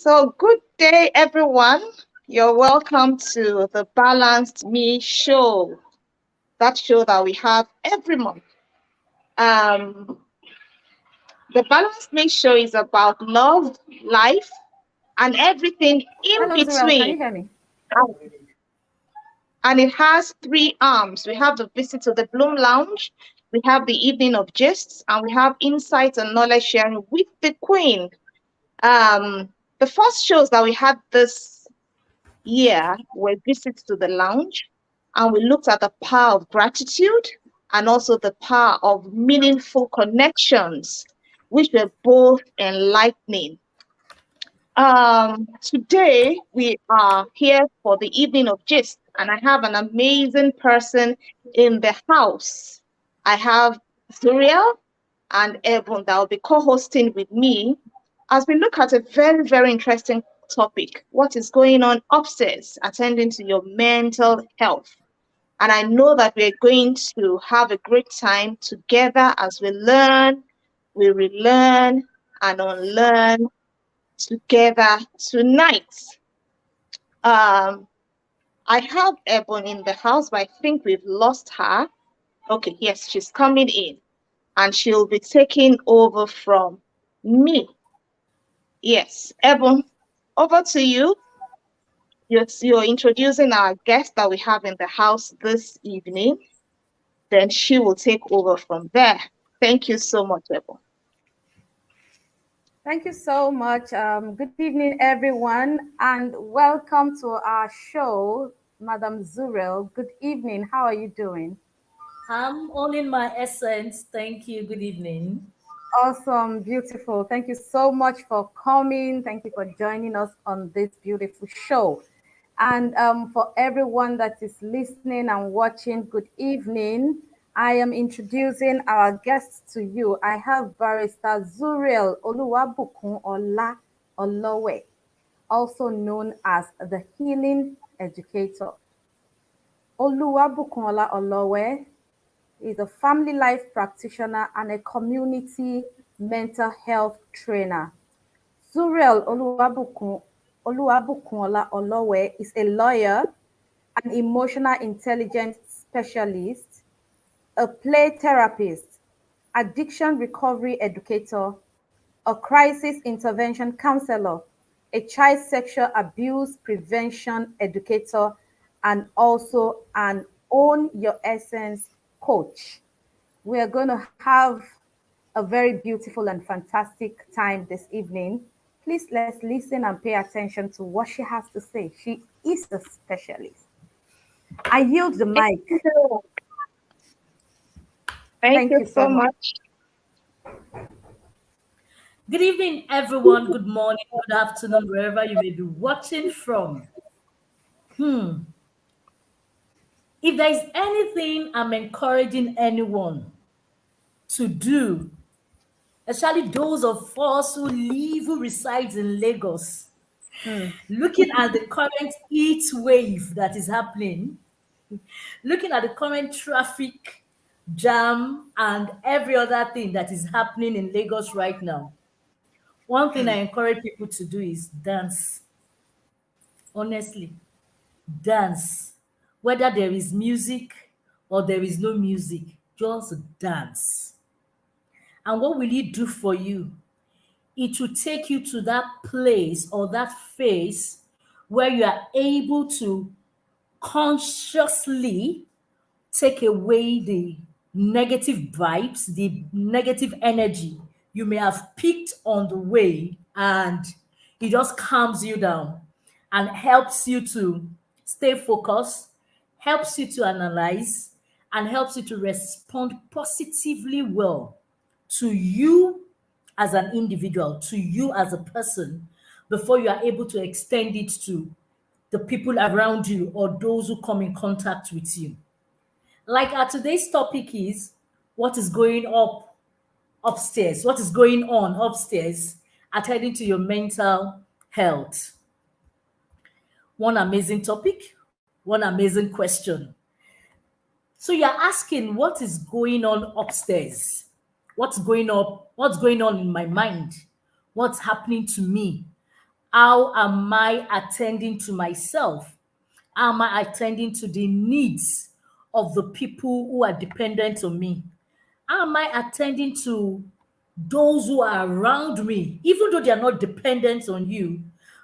So, good day, everyone. You're welcome to the Balanced Me show, that show that we have every month. Um, the Balanced Me show is about love, life, and everything in Hello, Zurel. Can between. you hear me? And it has three arms. We have the visit to the Bloom Lounge, we have the evening of gists, and we have insights and knowledge sharing with the Queen. The first shows that we had this year were visits to the lounge, and we looked at the power of gratitude and also the power of meaningful connections, which were both enlightening. Today we are here for the evening of gist, and I have an amazing person in the house. I have Zuriel and Ebon that will be co-hosting with me as we look at a very, very interesting topic. What is going on upstairs, attending to your mental health. And I know that we're going to have a great time together as we learn, we relearn, and unlearn together tonight. Um, I have Ebon in the house, but I think we've lost her. Okay, yes, she's coming in and she'll be taking over from me. Yes, Ebon, over to you. You're introducing our guest that we have in the house this evening. Then she will take over from there. Thank you so much, Ebon. Thank you so much. Good evening, everyone, and welcome to our show, Madam Zurel. Good evening. How are you doing? I'm all in my essence. Thank you. Good evening. Awesome, beautiful. Thank you so much for coming. Thank you for joining us on this beautiful show. And for everyone that is listening and watching, good evening. I am introducing our guests to you. I have Barrister Zuriel Oluwabukun Ola Olowe, also known as the Healing Educator. Oluwabukun Ola Olowe is a family life practitioner and a community mental health trainer. Zuriel Oluwabukunola Olowe is a lawyer, an emotional intelligence specialist, a play therapist, addiction recovery educator, a crisis intervention counselor, a child sexual abuse prevention educator, and also an Own Your Essence coach. We are going to have a very beautiful and fantastic time this evening. Please let's listen and pay attention to what she has to say. She is a specialist. I yield the Thank mic. you. Thank Thank you you so so much. much. Good evening, everyone. Good morning, good afternoon, wherever you may be watching from. If there is anything I'm encouraging anyone to do, especially those of us who resides in Lagos, Hmm. looking at the current heat wave that is happening, looking at the current traffic jam and every other thing that is happening in Lagos right now, one thing I encourage people to do is dance. Honestly, dance. Whether there is music or there is no music, just dance. And what will it do for you? It will take you to that place or that phase where you are able to consciously take away the negative vibes, the negative energy you may have picked on the way, and it just calms you down and helps you to stay focused, helps you to analyze, and helps you to respond positively well to you as an individual, to you as a person, before you are able to extend it to the people around you or those who come in contact with you. Like our today's topic is what is going up upstairs, what is going on upstairs, attending to your mental health. One amazing topic, one amazing question. So you're asking what is going on upstairs? What's going on in my mind? What's happening to me? How am I attending to myself? How am I attending to the needs of the people who are dependent on me? How am I attending to those who are around me, even though they are not dependent on you,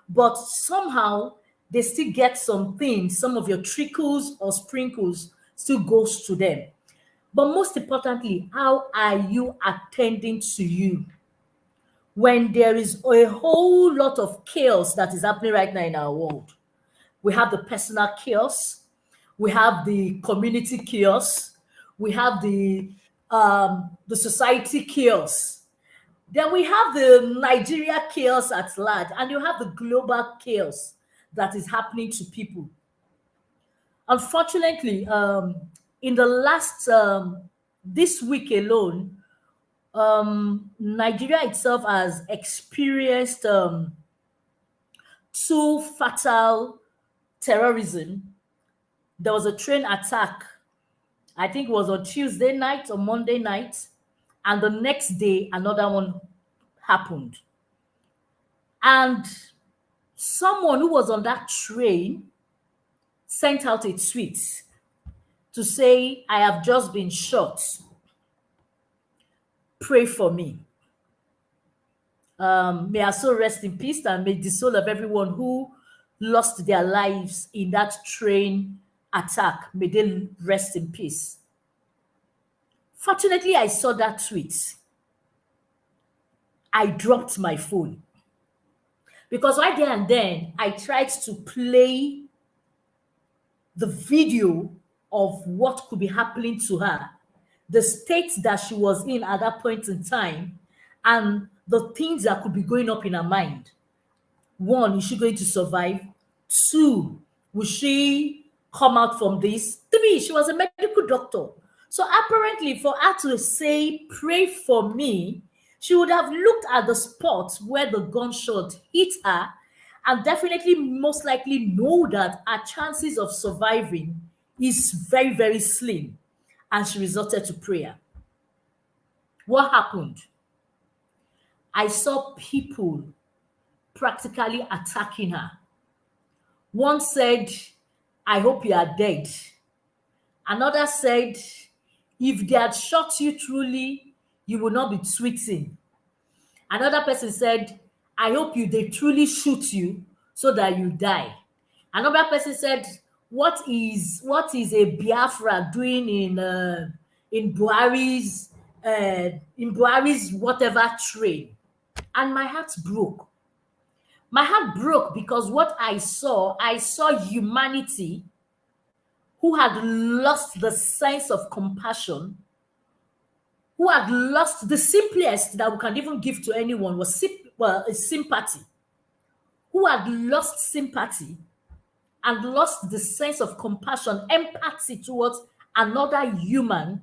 but somehow they still get some things, some of your trickles or sprinkles still goes to them. But most importantly, how are you attending to you when there is a whole lot of chaos that is happening right now in our world? We have the personal chaos, we have the community chaos, we have the society chaos. Then we have the Nigeria chaos at large, and you have the global chaos that is happening to people. Unfortunately, in the last this week alone, Nigeria itself has experienced two fatal terrorism. There was a train attack. I think it was on Tuesday night or Monday night, and the next day another one happened. And someone who was on that train sent out a tweet to say, I have just been shot. Pray for me. May our soul rest in peace, and may the soul of everyone who lost their lives in that train attack, may they rest in peace. Fortunately, I saw that tweet. I dropped my phone because right there and then I tried to play the video of what could be happening to her, the state that she was in at that point in time, and the things that could be going up in her mind. One, is she going to survive? Two, will she come out from this? Three, she was a medical doctor. So apparently, for her to say, pray for me, she would have looked at the spot where the gunshot hit her and definitely most likely know that her chances of surviving is very, very slim. And she resorted to prayer. What happened? I saw people practically attacking her. One said, I hope you are dead. Another said, if they had shot you truly, you will not be tweeting. Another person said, I hope they truly shoot you so that you die. Another person said, what is a Biafra doing in Buhari's whatever train? And my heart broke. My heart broke because what I saw humanity who had lost the sense of compassion, who had lost the simplest that we can even give to anyone was sympathy, who had lost sympathy and lost the sense of compassion, empathy towards another human,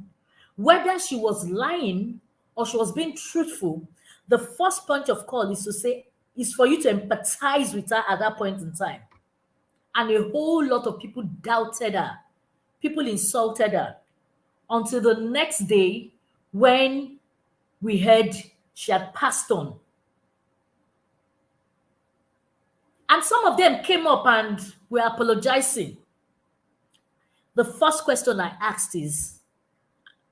whether she was lying or she was being truthful. The first point of call is for you to empathize with her at that point in time. And a whole lot of people doubted her. People insulted her until the next day when we heard she had passed on. And some of them came up and were apologizing. The first question I asked is,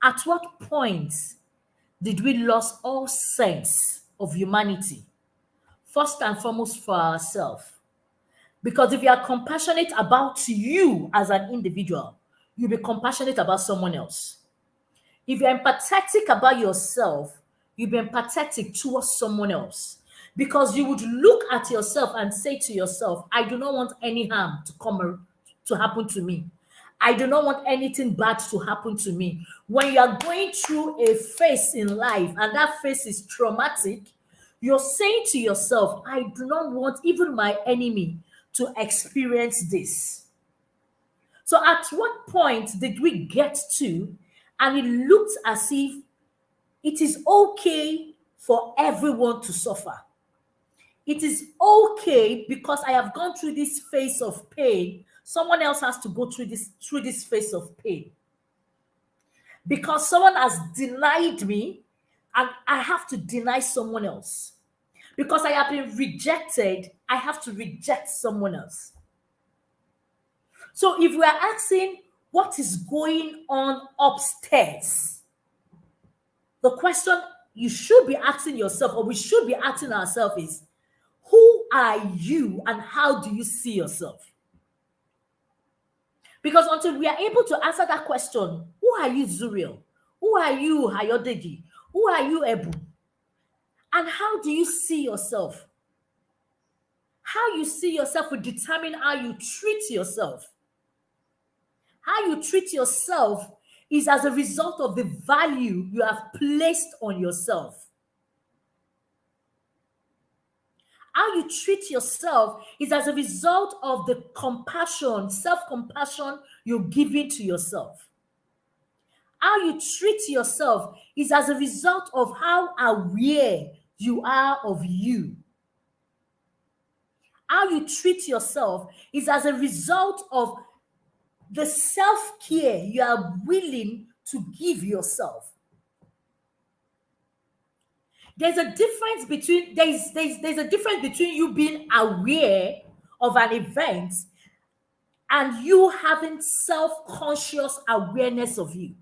at what point did we lose all sense of humanity? First and foremost for ourselves. Because if you are compassionate about you as an individual, you'll be compassionate about someone else. If you're empathetic about yourself, you'll be empathetic towards someone else. Because you would look at yourself and say to yourself, I do not want any harm to happen to me. I do not want anything bad to happen to me. When you are going through a phase in life and that phase is traumatic, you're saying to yourself, I do not want even my enemy to experience this. So at what point did we get to, and it looked as if it is okay for everyone to suffer? It is okay because I have gone through this phase of pain. Someone else has to go through this phase of pain. Because someone has denied me, and I have to deny someone else. Because I have been rejected, I have to reject someone else. So if we are asking what is going on upstairs, the question you should be asking yourself, or we should be asking ourselves, is who are you and how do you see yourself? Because until we are able to answer that question, who are you, Zuriel? Who are you, Hayodeji? Who are you, Ebu? And how do you see yourself? How you see yourself will determine how you treat yourself. How you treat yourself is as a result of the value you have placed on yourself. How you treat yourself is as a result of the compassion, self-compassion you're giving to yourself. How you treat yourself is as a result of how aware you are of you. How you treat yourself is as a result of the self-care you are willing to give yourself. There's a difference between there's a difference between you being aware of an event and you having self-conscious awareness of you.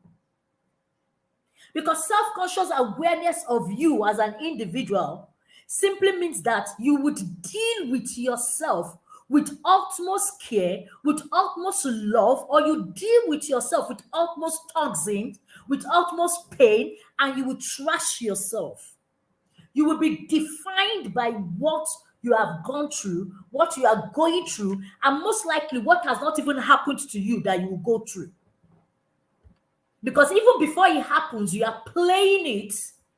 Because self-conscious awareness of you as an individual simply means that you would deal with yourself with utmost care, with utmost love, or you deal with yourself with utmost toxins, with utmost pain, and you would trash yourself. You will be defined by what you have gone through, what you are going through, and most likely what has not even happened to you that you will go through. Because even before it happens, you are playing it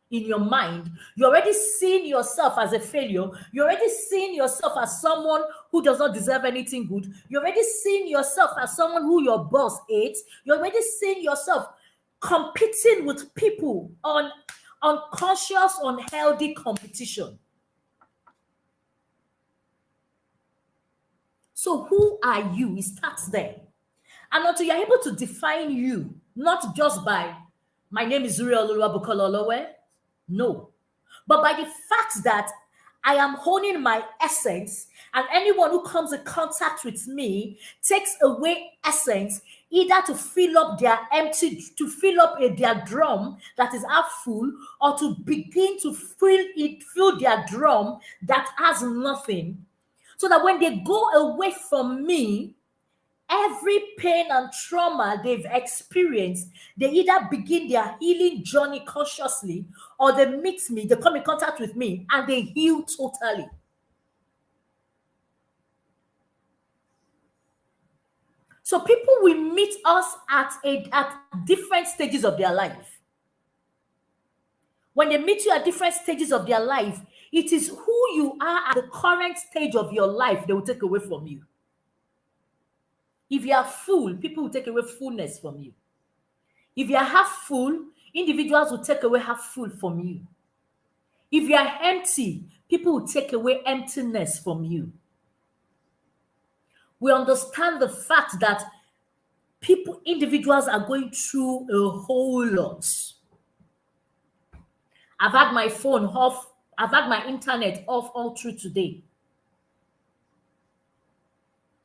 in your mind. You're already seeing yourself as a failure. You're already seeing yourself as someone who does not deserve anything good. You're already seeing yourself as someone who your boss hates. You're already seeing yourself competing with people on unconscious, unhealthy competition. So who are you? It starts there. And until you're able to define you, not just by my name is Zuriel Oluwabukololowe, no, but by the fact that I am honing my essence, and anyone who comes in contact with me takes away essence, either to fill up their empty, to fill up their drum that is half full, or to begin to fill their drum that has nothing, so that when they go away from me, every pain and trauma they've experienced, they either begin their healing journey consciously, or they meet me, they come in contact with me, and they heal totally. So people will meet us at different stages of their life. When they meet you at different stages of their life, it is who you are at the current stage of your life they will take away from you. If you are full, people will take away fullness from you. If you are half full, individuals will take away half full from you. If you are empty, people will take away emptiness from you. We understand the fact that individuals are going through a whole lot. I've had my phone off, I've had my internet off all through today.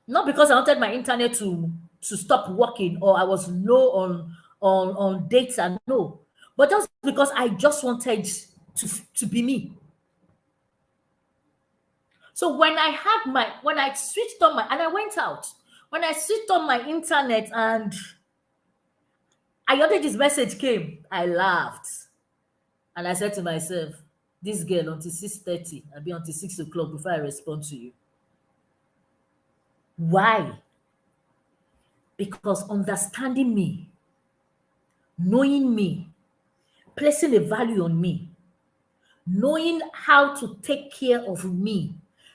Not because I wanted my internet to stop working or I was low on data, no. But just because I just wanted to be me. So when I switched on and I went out, when I switched on my internet and this message came, I laughed. And I said to myself, this girl until 6:30, I'll be until 6 o'clock before I respond to you. Why? Because understanding me, knowing me, placing a value on me, knowing how to take care of me,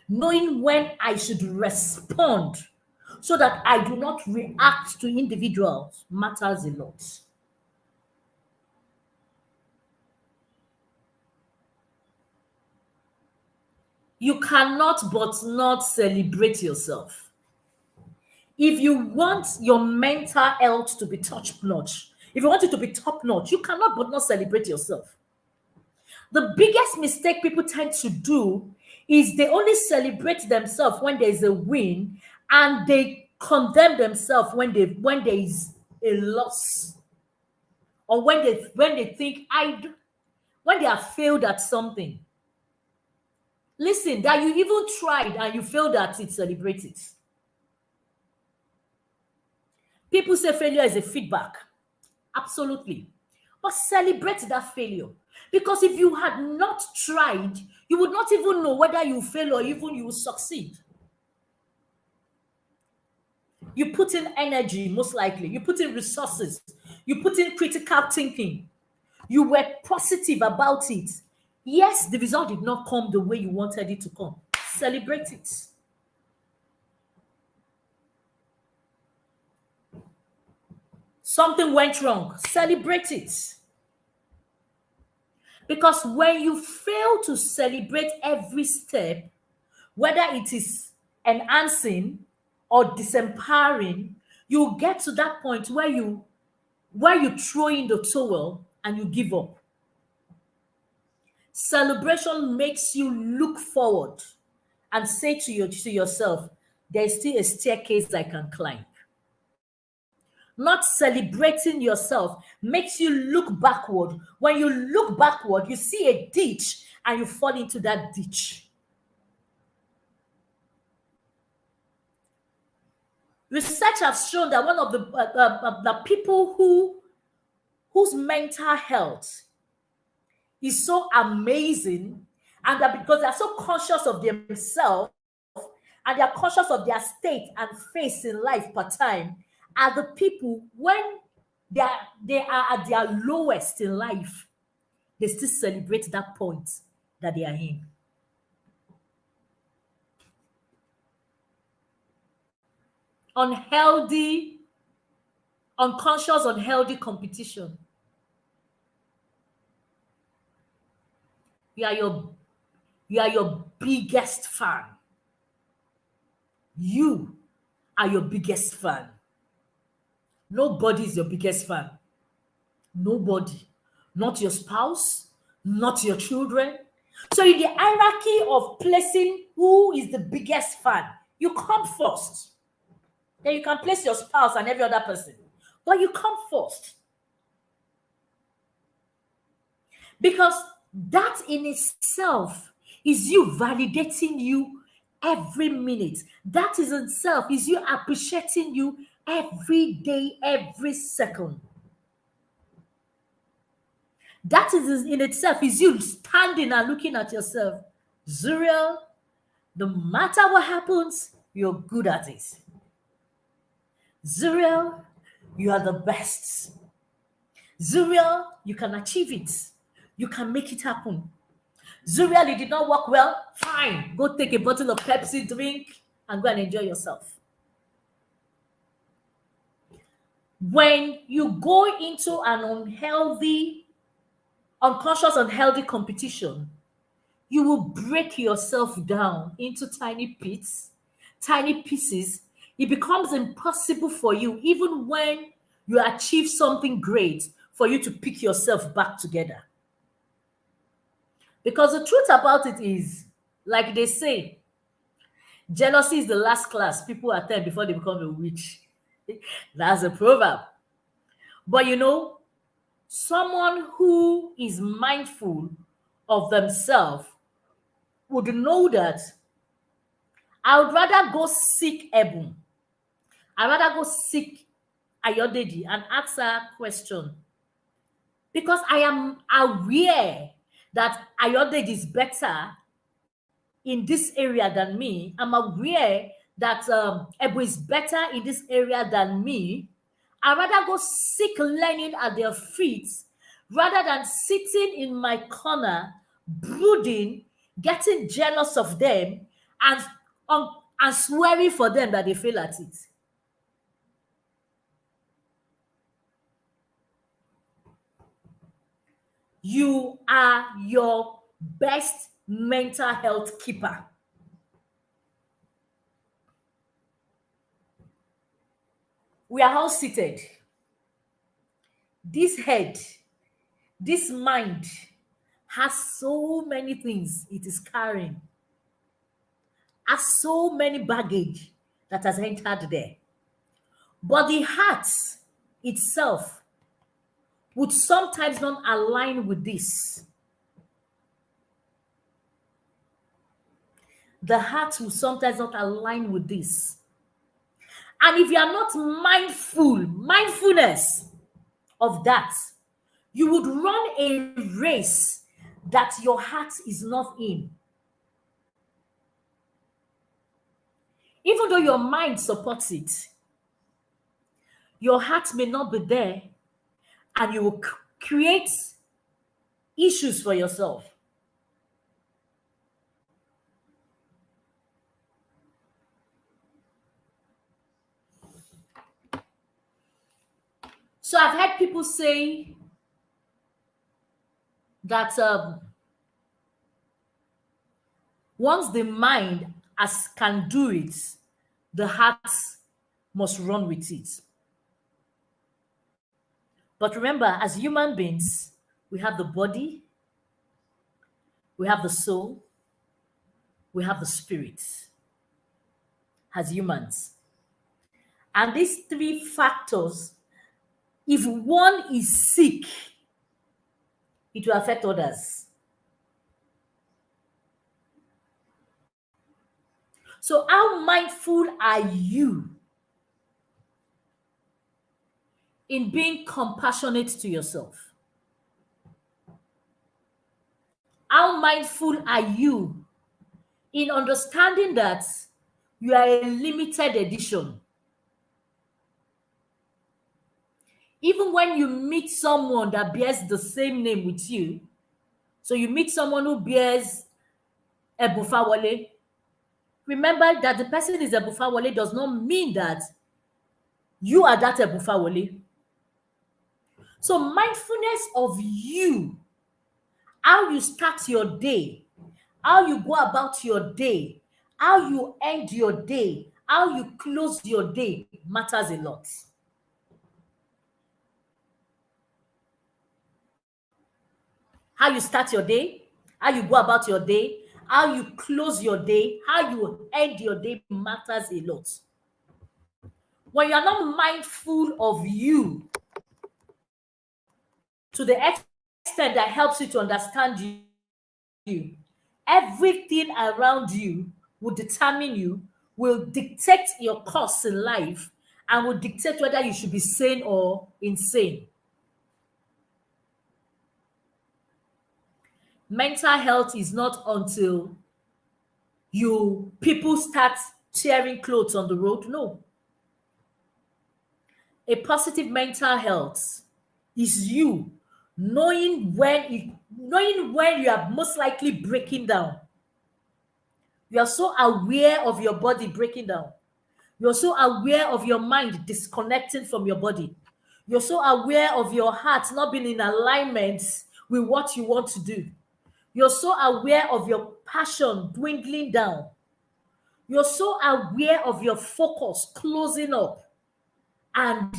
knowing when I should respond so that I do not react to individuals matters a lot. You cannot but not celebrate yourself. If you want your mental health to be top-notch, if you want it to be top-notch, you cannot but not celebrate yourself. The biggest mistake people tend to do is they only celebrate themselves when there is a win, and they condemn themselves when there is a loss, or when they think when they have failed at something. Listen, that you even tried and you failed at it, celebrate it. People say failure is a feedback. Absolutely. But celebrate that failure. Because if you had not tried, you would not even know whether you fail or even you will succeed. You put in energy, most likely. You put in resources. You put in critical thinking. You were positive about it. Yes, the result did not come the way you wanted it to come. Celebrate it. Something went wrong. Celebrate it. Because when you fail to celebrate every step, whether it is enhancing or disempowering, you get to that point where you throw in the towel and you give up. Celebration makes you look forward and say to yourself, there is still a staircase I can climb. Not celebrating yourself makes you look backward. When you look backward, you see a ditch and you fall into that ditch. Research has shown that one of the people whose mental health is so amazing, and that because they're so conscious of themselves and they're conscious of their state and face in life per time, are the people when they are at their lowest in life, they still celebrate that point that they are in. Unhealthy, unconscious, unhealthy competition. You are your you are your biggest fan. You are your biggest fan. Nobody is your biggest fan. Nobody. Not your spouse, not your children. So in the hierarchy of placing who is the biggest fan, you come first. Then you can place your spouse and every other person. But you come first. Because that in itself is you validating you every minute. That is itself is you appreciating you every day, every second. That is in itself is you standing and looking at yourself. Zuriel, no matter what happens, you're good at it. Zuriel, you are the best. Zuriel, you can achieve it. You can make it happen. Zuriel, it did not work well. Fine. Go take a bottle of Pepsi, drink, and go and enjoy yourself. When you go into an unhealthy, unconscious, unhealthy competition, you will break yourself down into tiny bits, tiny pieces. It becomes impossible for you, even when you achieve something great, for you to pick yourself back together. Because the truth about it is, like they say, jealousy is the last class people attend before they become a witch. That's a proverb. But someone who is mindful of themselves would know that I would rather go seek Ebon. I'd rather go seek Ayodeji and ask her a question. Because I am aware that Ayodeji is better in this area than me. I'm aware that Ebo is better in this area than me. I'd rather go seek learning at their feet rather than sitting in my corner, brooding, getting jealous of them, and, and swearing for them that they fail at it. You are your best mental health keeper. We are all seated. This head, this mind has so many things it is carrying. has so many baggage that has entered there. But the heart itself would sometimes not align with this. The heart will sometimes not align with this. And if you are not mindfulness of that, you would run a race that your heart is not in. Even though your mind supports it, your heart may not be there, and you will create issues for yourself. So I've heard people say that once the mind as can do it, the heart must run with it. But remember, as human beings, we have the body, we have the soul, we have the spirit as humans. And these three factors, if one is sick, it will affect others. So, how mindful are you in being compassionate to yourself? How mindful are you in understanding that you are a limited edition? Even when you meet someone that bears the same name with you, so you meet someone who bears Ebufawale, remember that the person is Ebufawale does not mean that you are that Ebufawale. So mindfulness of you, how you start your day, how you go about your day, how you end your day, how you close your day matters a lot. How you start your day, how you go about your day, how you close your day, how you end your day matters a lot. When you're not mindful of you to the extent that helps you to understand you, everything around you will determine you, will dictate your course in life, and will dictate whether you should be sane or insane. Mental health is not until people start tearing clothes on the road. No. A positive mental health is you knowing when you are most likely breaking down. You are so aware of your body breaking down. You're so aware of your mind disconnecting from your body. You're so aware of your heart not being in alignment with what you want to do. You're so aware of your passion dwindling down. You're so aware of your focus closing up. And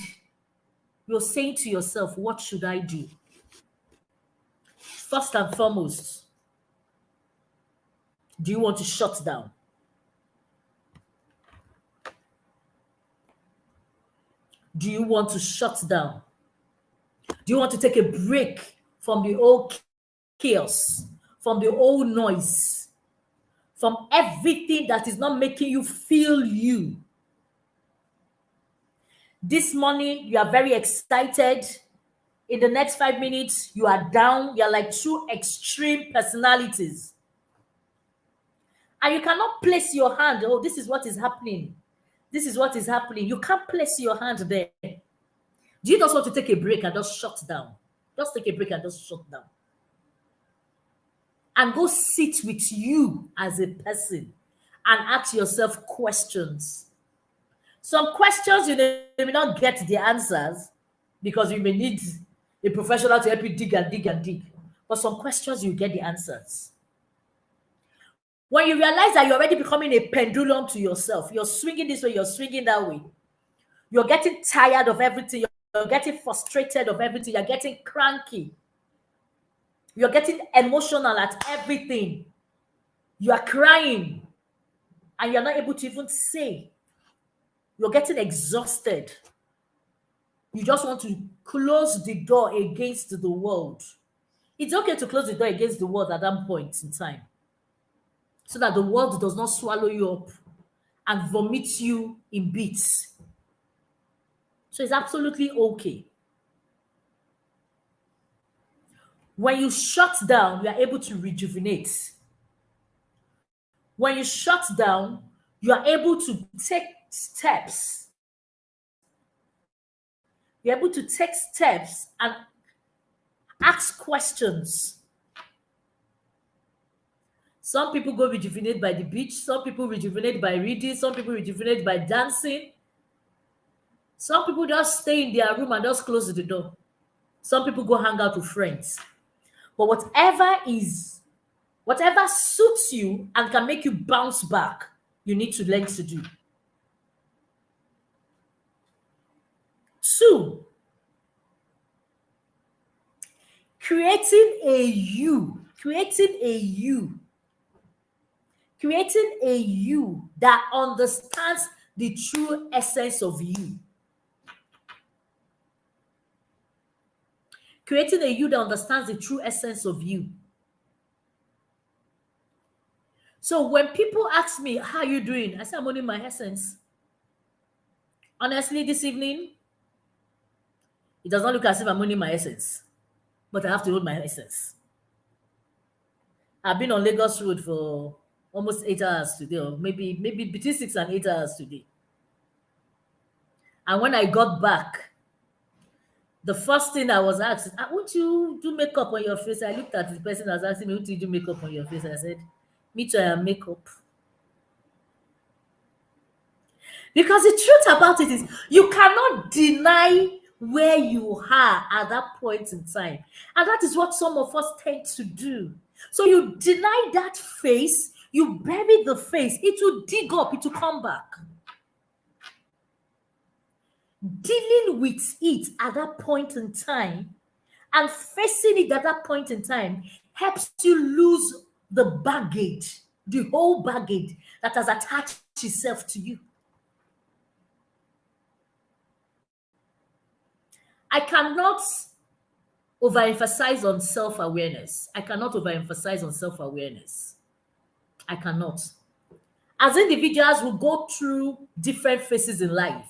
you're saying to yourself, what should I do? First and foremost, do you want to shut down? Do you want to shut down? Do you want to take a break from the old chaos, from the old noise, from everything that is not making you feel you? This morning, you are very excited. In the next 5 minutes, you are down. You're like two extreme personalities. And you cannot place your hand, oh, this is what is happening. This is what is happening. You can't place your hand there. Do you just want to take a break and just shut down? Just take a break and just shut down. And go sit with you as a person and ask yourself questions. Some questions you may not get the answers because you may need a professional to help you dig and dig and dig. But some questions you get the answers. When you realize that you're already becoming a pendulum to yourself, you're swinging this way, you're swinging that way. You're getting tired of everything. You're getting frustrated of everything. You're getting cranky. You're getting emotional at everything. You are crying and you're not able to even say. You're getting exhausted. You just want to close the door against the world. It's okay to close the door against the world at that point in time so that the world does not swallow you up and vomit you in bits. So it's absolutely okay. When you shut down, you are able to rejuvenate. When you shut down, you are able to take steps. You're able to take steps and ask questions. Some people go rejuvenate by the beach. Some people rejuvenate by reading. Some people rejuvenate by dancing. Some people just stay in their room and just close the door. Some people go hang out with friends. But whatever suits you and can make you bounce back, you need to learn to do. Two, creating a you that understands the true essence of you. Creating a you that understands the true essence of you. So when people ask me, how are you doing? I say, I'm owning my essence. Honestly, this evening, it does not look as if I'm owning my essence, but I have to hold my essence. I've been on Lagos Road for almost 8 hours today, or maybe between 6 and 8 hours today. And when I got back, the first thing I was asked is, won't you do makeup on your face? I looked at the person that was asking me, won't you do makeup on your face? I said, me too, I am makeup. Because the truth about it is, you cannot deny where you are at that point in time. And that is what some of us tend to do. So you deny that face, you bury the face, it will dig up, it will come back. Dealing with it at that point in time and facing it at that point in time helps you lose the baggage, the whole baggage that has attached itself to you. I cannot overemphasize on self-awareness. I cannot. I cannot. As individuals, we go through different phases in life.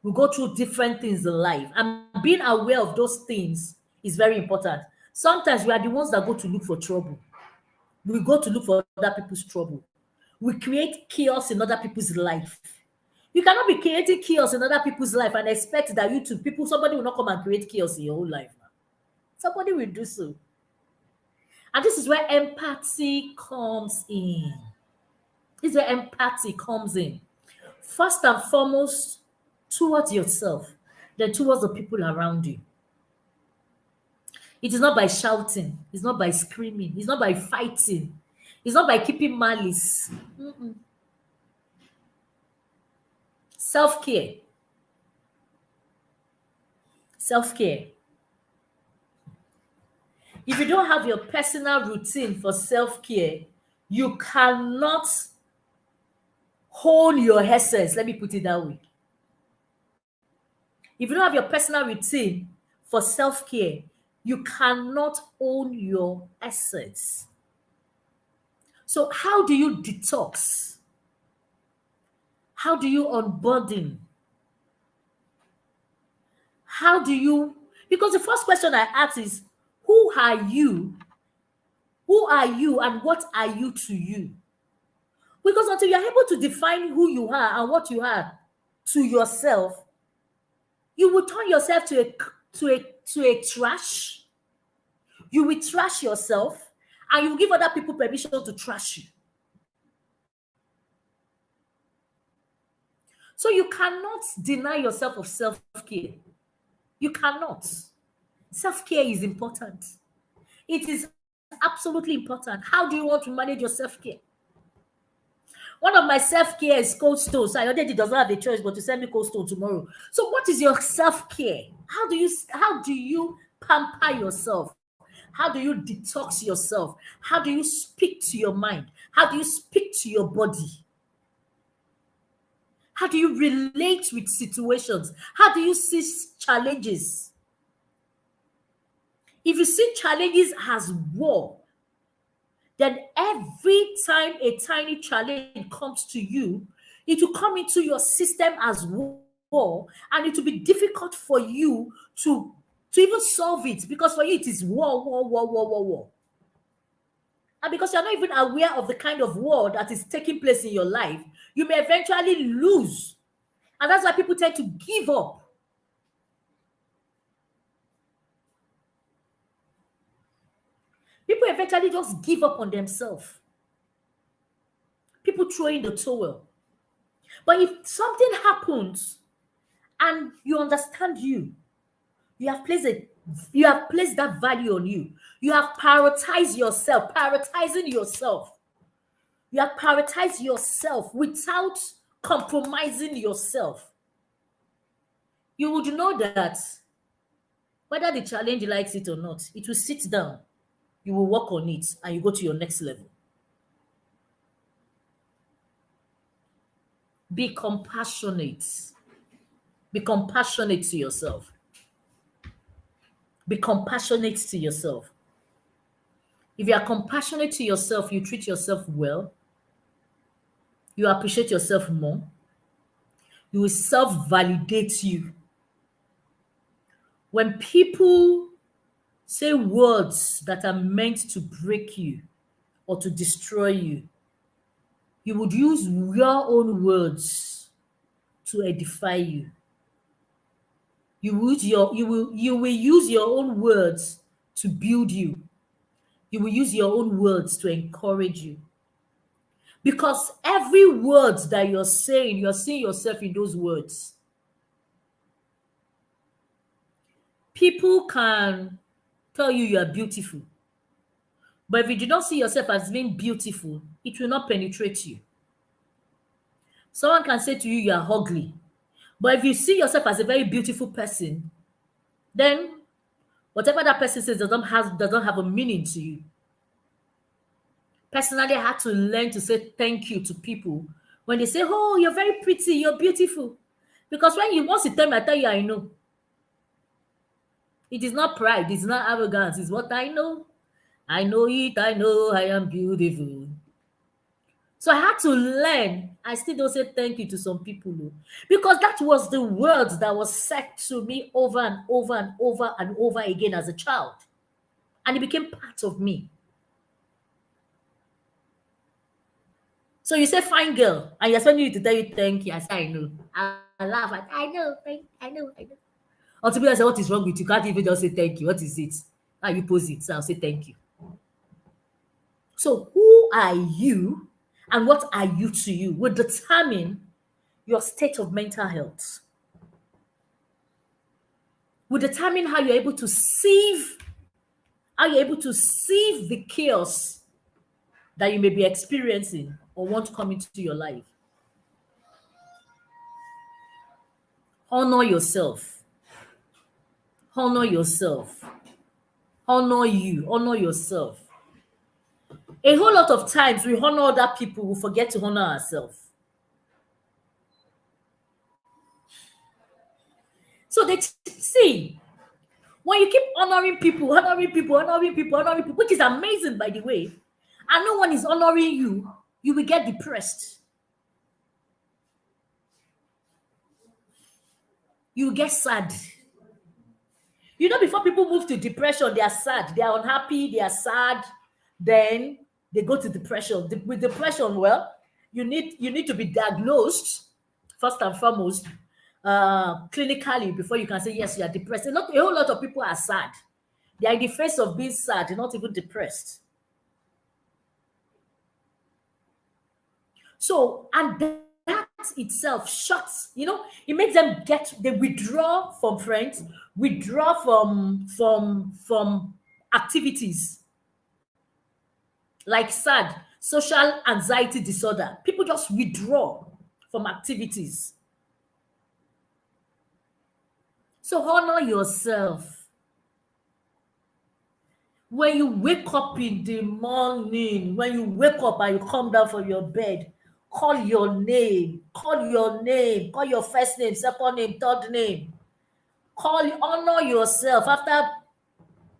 We go through different things in life. And being aware of those things is very important. Sometimes we are the ones that go to look for trouble. We go to look for other people's trouble. We create chaos in other people's life. You cannot be creating chaos in other people's life and expect that somebody will not come and create chaos in your whole life. Somebody will do so. And this is where empathy comes in. First and foremost, towards yourself, then towards the people around you. It is not by shouting. It's not by screaming. It's not by fighting. It's not by keeping malice. Self-care. If you don't have your personal routine for self-care, you cannot hold your essence. Let me put it that way. If you don't have your personal routine for self-care, you cannot own your essence. So how do you detox? How do you unburden? Because the first question I ask is, who are you? Who are you and what are you to you? Because until you're able to define who you are and what you are to yourself, you will turn yourself to a trash. You will trash yourself and you will give other people permission to trash you. So you cannot deny yourself of self-care. You cannot. Self-care is important. It is absolutely important. How do you want to manage your self-care? One of my self-care is cold stone. So I already does not have a choice but to send me cold stone tomorrow. So what is your self-care? How do you pamper yourself? How do you detox yourself? How do you speak to your mind? How do you speak to your body? How do you relate with situations? How do you see challenges? If you see challenges as war, then every time a tiny challenge comes to you, it will come into your system as war, and it will be difficult for you to even solve it, because for you it is war, war, war, war, war, war. And because you're not even aware of the kind of war that is taking place in your life, you may eventually lose. And that's why people tend to give up. People eventually just give up on themselves. People throw in the towel. But if something happens and you understand you have placed it, you have placed that value on you. You have prioritized yourself, prioritizing yourself. You have prioritized yourself without compromising yourself. You would know that whether the challenge likes it or not, it will sit down. You will work on it and you go to your next level. Be compassionate. Be compassionate to yourself. Be compassionate to yourself. If you are compassionate to yourself, you treat yourself well, you appreciate yourself more, you will self validate you. When people say words that are meant to break you or to destroy you, you would use your own words to edify you. You will use your own words to build you. You will use your own words to encourage you. Because every word that you're saying, you're seeing yourself in those words. People can tell you are beautiful. But if you do not see yourself as being beautiful, it will not penetrate you. Someone can say to you, you are ugly. But if you see yourself as a very beautiful person, then whatever that person says doesn't have a meaning to you. Personally, I had to learn to say thank you to people when they say, oh, you're very pretty, you're beautiful. Because when you once you tell me, I tell you I know. It is not pride, it's not arrogance, it's what I know. I know it, I know I am beautiful. So I had to learn. I still don't say thank you to some people, though, because that was the words that was said to me over and over and over and over again as a child. And it became part of me. So you say fine girl, and you're expecting me to tell you thank you. I say I know. I laugh. I know, I know. Until people say, what is wrong with you? You can't even just say thank you. What is it? How you pose it? So I'll say thank you. So who are you and what are you to you will determine your state of mental health. Will determine how you're able to sieve the chaos that you may be experiencing or want to come into your life. Honor yourself. Honor yourself. Honor you. Honor yourself. A whole lot of times we honor other people, we forget to honor ourselves. So they see, when you keep honoring people, which is amazing, by the way, and no one is honoring you, you will get depressed. You will get sad. You know, before people move to depression, they are sad, they are unhappy, they are sad, then they go to depression. With depression, well, you need to be diagnosed first and foremost, clinically, before you can say yes, you are depressed. A whole lot of people are sad. They are in the face of being sad, they're not even depressed. So, and that itself shuts, it makes them they withdraw from friends, withdraw from activities. Like SAD, social anxiety disorder. People just withdraw from activities. So honor yourself. When you wake up in the morning, when you wake up and you come down from your bed, call your first name, second name, third name. Honor yourself.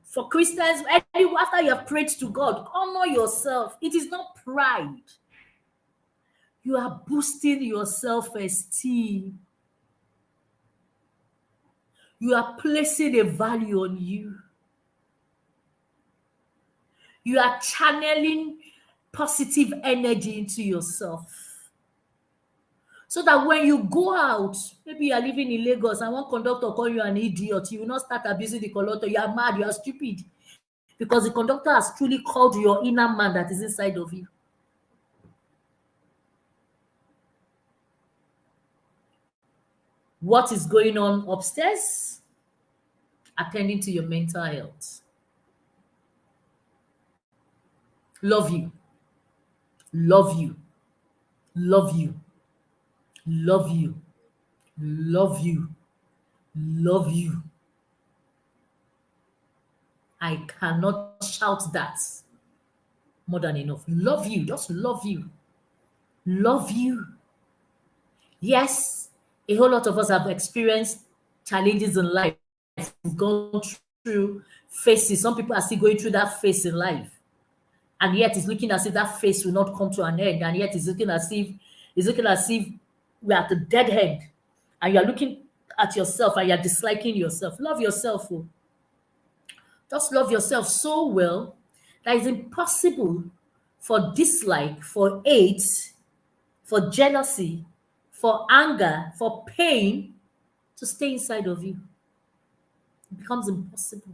For Christians, after you have prayed to God, honor yourself. It is not pride. You are boosting your self-esteem. You are placing a value on you. You are channeling positive energy into yourself. So that when you go out, maybe you are living in Lagos and one conductor call you an idiot, you will not start abusing the conductor. You are mad, you are stupid. Because the conductor has truly called your inner man that is inside of you. What is going on upstairs? Attending to your mental health. Love you. Love you. Love you. Love you. Love you. Love you. I cannot shout that more than enough. Love you. Just love you. Love you. Yes, a whole lot of us have experienced challenges in life. We've gone through phases. Some people are still going through that phase in life. And yet it's looking as if that phase will not come to an end. And yet it's looking as if we're at the dead end. And you're looking at yourself and you're disliking yourself. Love yourself. Oh. Just love yourself so well that it's impossible for dislike, for hate, for jealousy, for anger, for pain to stay inside of you. It becomes impossible.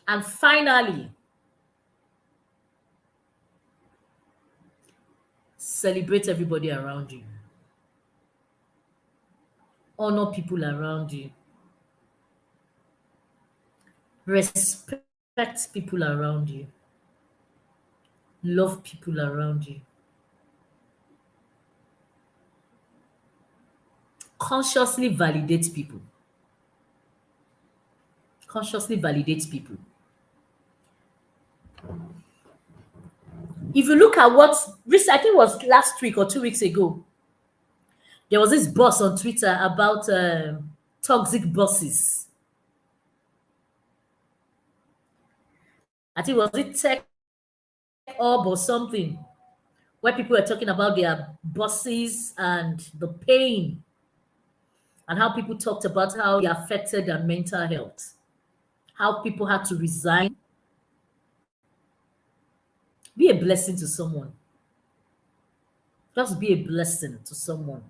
And finally, celebrate everybody around you. Honor people around you. Respect people around you. Love people around you. Consciously validate people. Consciously validate people. If you look at what I think it was last week or 2 weeks ago, there was this boss on Twitter about toxic bosses. I think was it Tech Orb or something, where people were talking about their bosses and the pain, and how people talked about how they affected their mental health, how people had to resign. Be a blessing to someone. Just be a blessing to someone.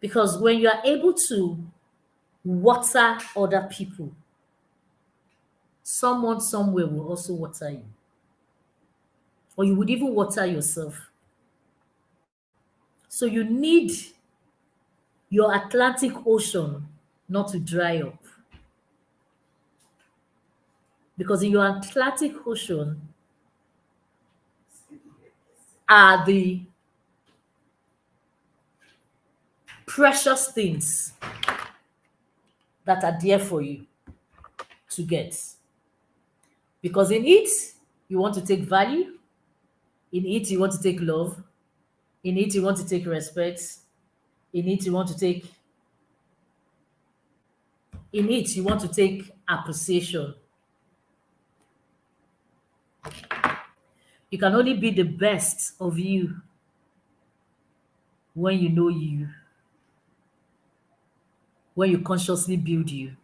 Because when you are able to water other people, someone somewhere will also water you. Or you would even water yourself. So you need your Atlantic Ocean not to dry up. Because in your Atlantic Ocean are the precious things that are there for you to get. Because in it, you want to take value. In it, you want to take love. In it, you want to take respect. In it, you want to take appreciation. You can only be the best of you when you know you, when you consciously build you,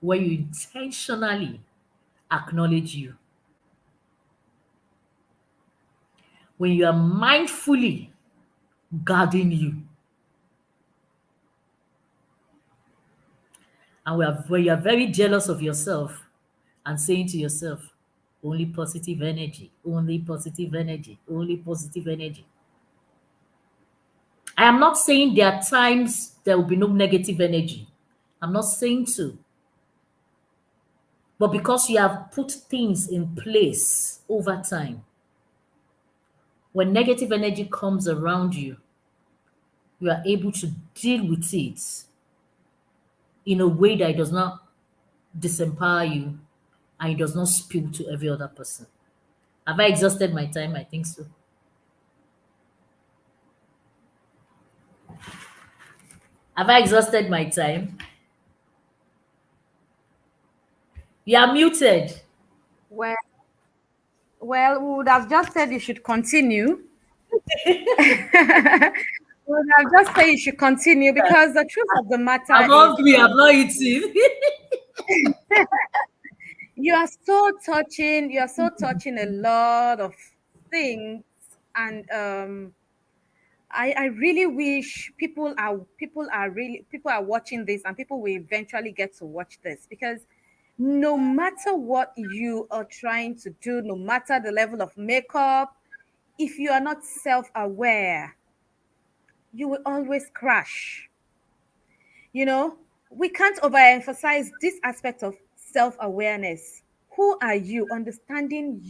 when you intentionally acknowledge you, when you are mindfully guarding you, and when you are very jealous of yourself and saying to yourself, only positive energy, only positive energy, only positive energy. I am not saying there are times there will be no negative energy. I'm not saying to. But because you have put things in place over time, when negative energy comes around you, you are able to deal with it in a way that it does not disempower you and it does not spill to every other person. Have I exhausted my time? I think so. Have I exhausted my time? You are muted. Well, well, we would have just said you should continue. We would have just said you should continue because the truth of the matter I'm is, hungry. I'm not eating. you are so touching a lot of things, and I really wish people are watching this, and people will eventually get to watch this, because no matter what you are trying to do, no matter the level of makeup, if you are not self-aware, you will always crash. You know, we can't overemphasize this aspect of self awareness. Who are you, understanding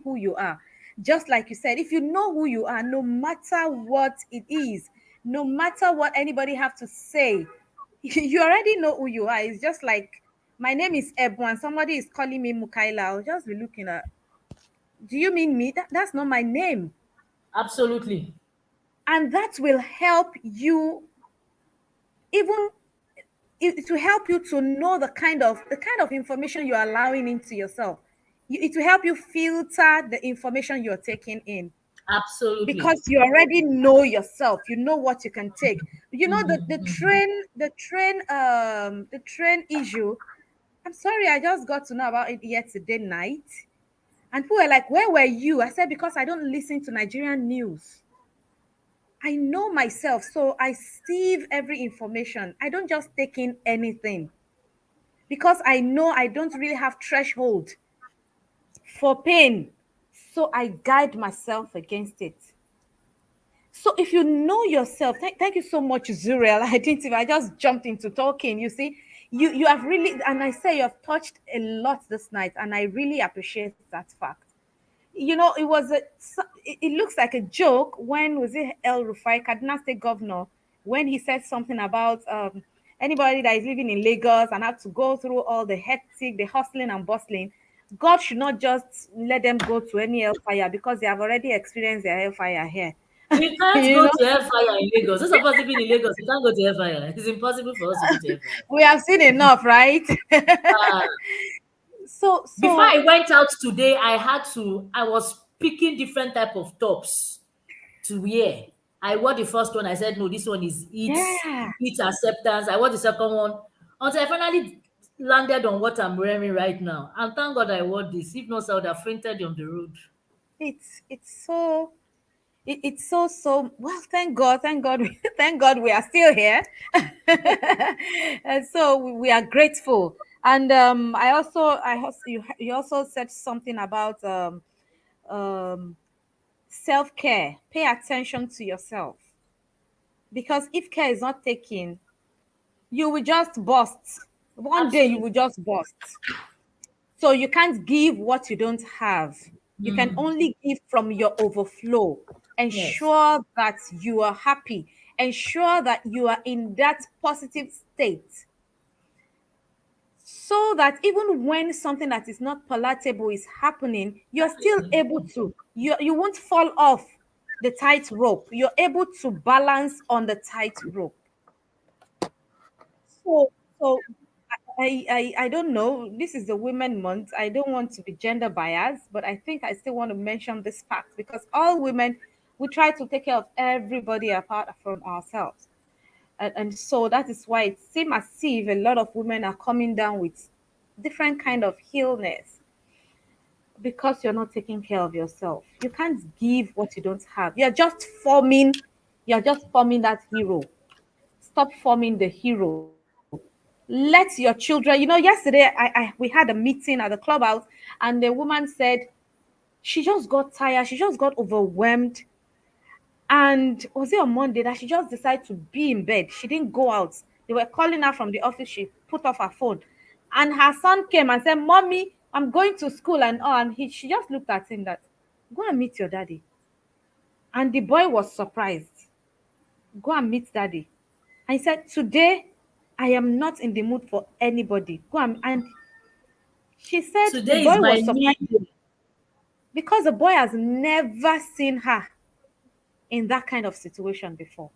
who you are. Just like you said, if you know who you are, no matter what it is, no matter what anybody have to say, you already know who you are. It's just like my name is Ebu and somebody is calling me Mukaila. I'll just be looking at, do you mean me? That's not my name. Absolutely. And that will help you, even it will help you to know the kind of information you're allowing into yourself. It will help you filter the information you're taking in, Absolutely. because you already know yourself. You know what you can take. You know the train issue. I'm sorry, I just got to know about it yesterday night, and people were like, "Where were you?" I said, "Because I don't listen to Nigerian news. I know myself, so I sieve every information. I don't just take in anything, because I know I don't really have threshold for pain. So I guide myself against it. So if you know yourself, thank you so much, Zuriel. I didn't even, I just jumped into talking. You see, you have really, and I say you have touched a lot this night, and I really appreciate that fact. It looks like a joke when was it El Rufai, Kaduna State Governor, when he said something about anybody that is living in Lagos and have to go through all the hectic, the hustling and bustling. God should not just let them go to any hellfire because they have already experienced their hellfire here. We can't you go know, to Hellfire in Lagos. Those of us living in Lagos, we can't go to Hellfire. It's impossible for us to go to Hellfire. we have seen enough, right? Uh, so Before so I went out today, I was picking different type of tops to wear. I wore the first one. I said, no, this one is yeah, it acceptance. I wore the second one until I finally landed on what I'm wearing right now. And thank God I wore this. If not, I would have fainted on the road. it's so it's so well. Thank God, thank God we are still here. And so we are grateful. And you also said something about self-care. Pay attention to yourself, because if care is not taken, you will just bust. One day you Absolutely. will just bust. So you can't give what you don't have. You can Mm, only give from your overflow. yes. Ensure that you are happy. Ensure that you are in that positive state, so that even when something that is not palatable is happening, you're still able to, you won't fall off the tightrope. You're able to balance on the tightrope. So I don't know. This is the Women Month. I don't want to be gender biased, but I think I still want to mention this fact, because all women, we try to take care of everybody apart from ourselves. And so that is why it seems as if a lot of women are coming down with different kind of illness, because you're not taking care of yourself. You can't give what you don't have. You're just forming that hero. Stop forming the hero. Let your children, yesterday we had a meeting at the clubhouse, and the woman said she just got tired, she just got overwhelmed. And was it on Monday that she just decided to be in bed? She didn't go out. They were calling her from the office. She put off her phone. And her son came and said, "Mommy, I'm going to school and all." And she just looked at him that, "Go and meet your daddy." And the boy was surprised. "Go and meet daddy." And he said, "Today, I am not in the mood for anybody. Go and she said the Today is boy my was me surprised. day. because the boy has never seen her in that kind of situation before.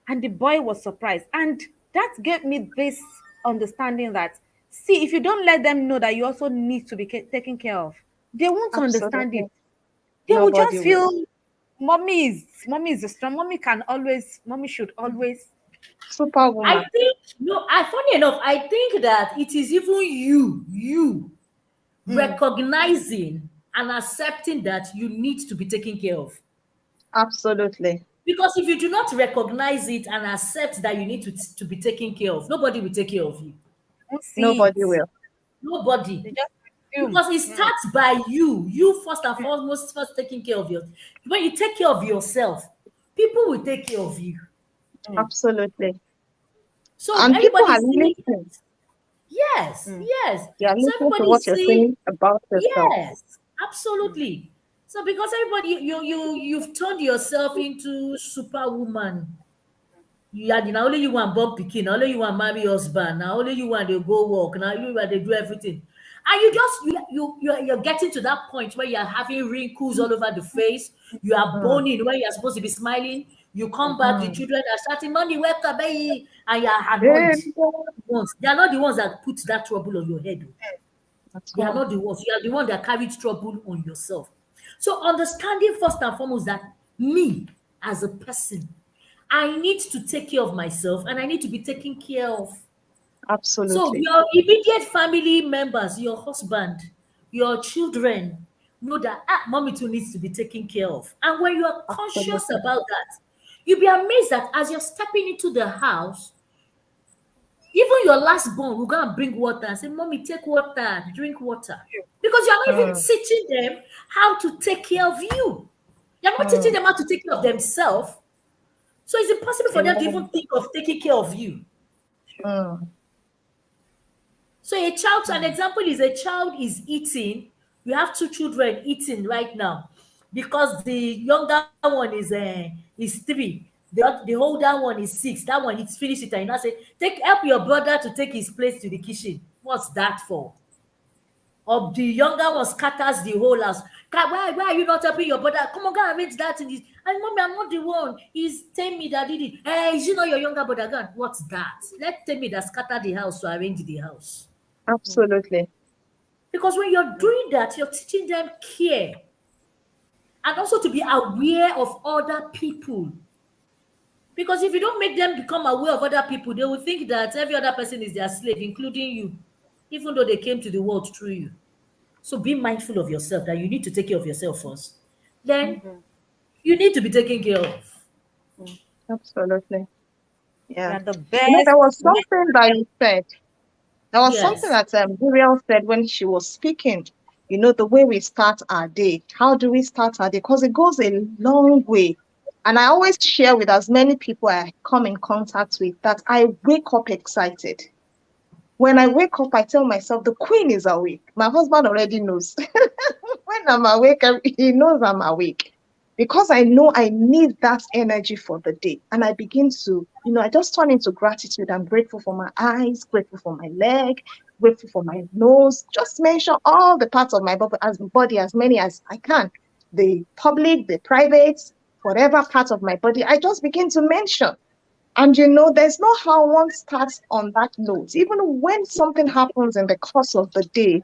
And the boy was surprised. And that gave me this understanding that, see, if you don't let them know that you also need to be taken care of, they won't understand Absolutely. it. They will Nobody just will. feel mommy is a strong. Mommy should always. I Superwoman. think, funny enough, I think that it is even you Mm, recognizing and accepting that you need to be taken care of. Absolutely. Because if you do not recognize it and accept that you need to be taken care of, nobody will take care of you. won't see Nobody it. will. Nobody. They just assume. Because it Mm, starts by you first and foremost, first taking care of yourself. When you take care of yourself, people will take care of you. mm, Absolutely. So And people everybody are is saying, listening. yes, mm, yes. They are So listening to everybody what is you're saying, saying about yourself. yes, mm. absolutely. So because everybody, you've turned yourself into superwoman. You are now only you want born pikin, na only you want marry husband, now only you want to go work, now you want to do everything. And you just you're getting to that point where you're having wrinkles all over the face, you are Mm, boning when you're supposed to be smiling, you come back, the mm. children are shouting, Mommy, wake up, baby, and you're annoyed. Hey, Once they are not the ones that put that trouble on your head. Oh. that's They are all. not the ones. You are the one that carried trouble on yourself. So understanding first and foremost that me as a person, I need to take care of myself and I need to be taken care of. So Absolutely. your immediate family members, your husband, your children know that mommy too needs to be taken care of. And when you are conscious Absolutely. about that, you'll be amazed that as you're stepping into the house, even your last born will go and bring water and say, Mommy, take water, drink water. Because you're not even Mm, teaching them how to take care of you. You're not teaching mm. them how to take care of themselves. So it's impossible for them to even Amen. think of taking care of you. Mm, So a child, an Mm. example is a child is eating. We have two children eating right now because the younger one is 3. The older one is 6. That one it's finished it and you now say, take help your brother to take his place to the kitchen. What's that for? Or the younger one scatters the whole house. Why are you not helping your brother? Come on, go and arrange that in this. And mommy, I'm not the one. He's tell me that did it. Hey, is you not your younger brother? Go what's that? Let tell me that scatter the house to arrange the house. Mm, absolutely. Because when you're mm, doing that, you're teaching them care and also to be aware of other people. Because if you don't make them become aware of other people, they will think that every other person is their slave, including you, even though they came to the world through you. So be mindful of yourself that you need to take care of yourself first. Then mm, you need to be taken care of. mm. Absolutely. You Yeah. are the There best. was something that you said. There was something Yes. that Muriel said when she was speaking. The way we start our day. How do we start our day? Because it goes a long way. And I always share with as many people I come in contact with that I wake up excited. When I wake up, I tell myself the queen is awake. My husband already knows. When I'm awake, he knows I'm awake because I know I need that energy for the day. And I begin to, I just turn into gratitude. I'm grateful for my eyes, grateful for my leg, grateful for my nose. Just mention all the parts of my body as many as I can. The public, the private, whatever part of my body, I just begin to mention. And there's no how one starts on that note. Even when something happens in the course of the day,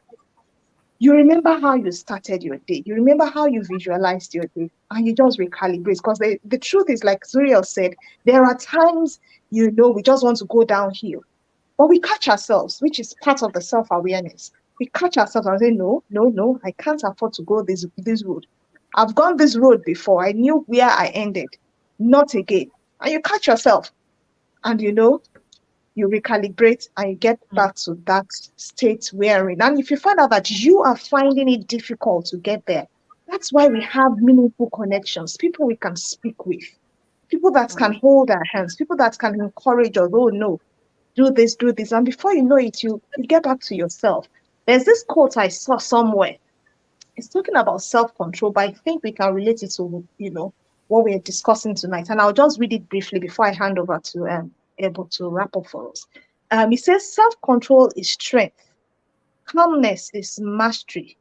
you remember how you started your day. You remember how you visualized your day, and you just recalibrate. Because the truth is, like Zuriel said, there are times, we just want to go downhill, but we catch ourselves, which is part of the self-awareness. We catch ourselves and say, no, no, no, I can't afford to go this road. I've gone this road before. I knew where I ended. Not again. And you catch yourself, and you recalibrate and you get back to that state where you're in. And if you find out that you are finding it difficult to get there, that's why we have meaningful connections, people we can speak with, people that can hold our hands, people that can encourage us. Oh no, do this, do this. And before you know it, you get back to yourself. There's this quote I saw somewhere. It's talking about self-control, but I think we can relate it to, what we're discussing tonight. And I'll just read it briefly before I hand over to able to wrap up for us. It says self-control is strength, calmness is mastery,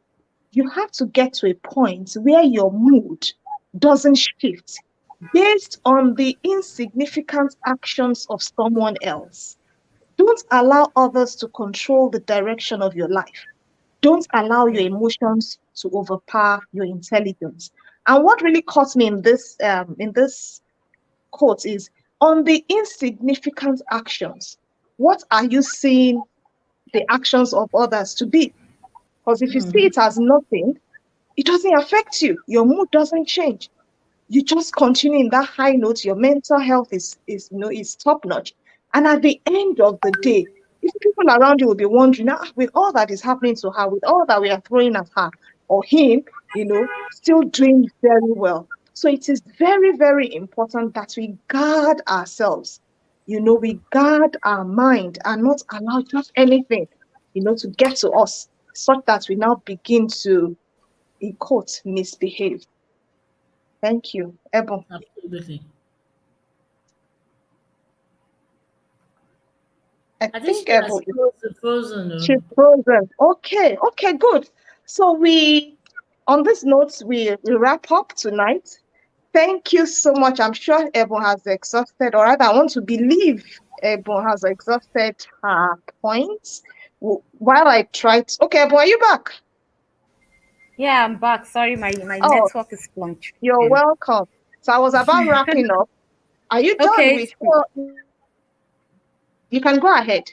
You have to get to a point where your mood doesn't shift based on the insignificant actions of someone else. Don't allow others to control the direction of your life. Don't allow your emotions to overpower your intelligence. And what really caught me in this quote is on the insignificant actions. What are you seeing the actions of others to be? Because if you see it as nothing, it doesn't affect you. Your mood doesn't change. You just continue in that high note. Your mental health is top notch. And at the end of the day, if people around you will be wondering, with all that is happening to her, with all that we are throwing at her or him, still doing very well. So it is very, very important that we guard ourselves. We guard our mind and not allow just anything, to get to us, such that we now begin to, in quote, misbehave. Thank you, Ebon. Absolutely. I I think think she has Ebon, frozen. she's frozen. Okay, okay, good. So on this note, we wrap up tonight. Thank you so much. I'm sure Ebon has exhausted, or rather, I want to believe Ebon has exhausted her points. While I tried, okay, Ebon, are you back? Yeah, I'm back. Sorry, my Oh, network is you're fluctuating. welcome. So I was about wrapping up. Are you done Okay, with it? so You can go ahead.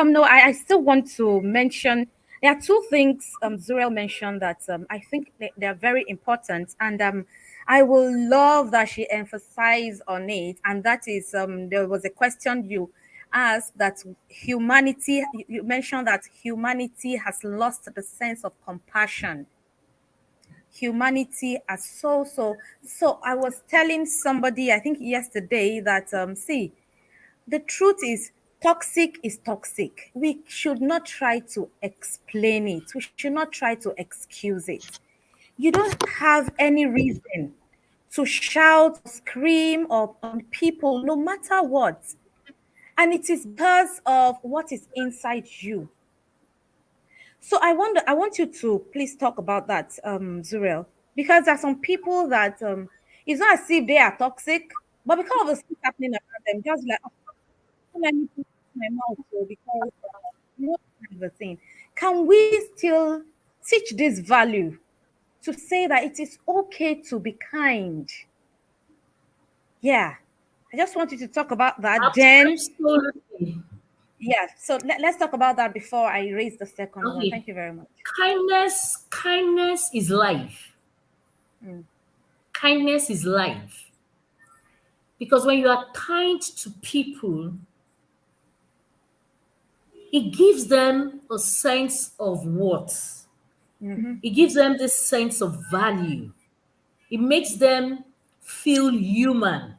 no, I still want to mention there are two things Zuriel mentioned that I think they're very important, and I will love that she emphasized on it, and that is there was a question you asked that humanity. You mentioned that humanity has lost the sense of compassion. Humanity has so. I was telling somebody I think yesterday that see, the truth is toxic. We should not try to explain it. We should not try to excuse it. You don't have any reason to shout or scream or on people, no matter what. And it is because of what is inside you. So I want you to please talk about that, Zuriel, because there are some people that it's not as if they are toxic, but because of the things happening around them, just like, oh, let me put my mouth so because not kind of a thing. Can we still teach this value to say that it is okay to be kind? Yeah. I just want you to talk about that. Then, Absolutely. yeah. So let's talk about that before I raise the second one. Okay. Thank you very much. Kindness is life. Mm. Kindness is life. Because when you are kind to people, it gives them a sense of worth. Mm-hmm. It gives them this sense of value. It makes them feel human.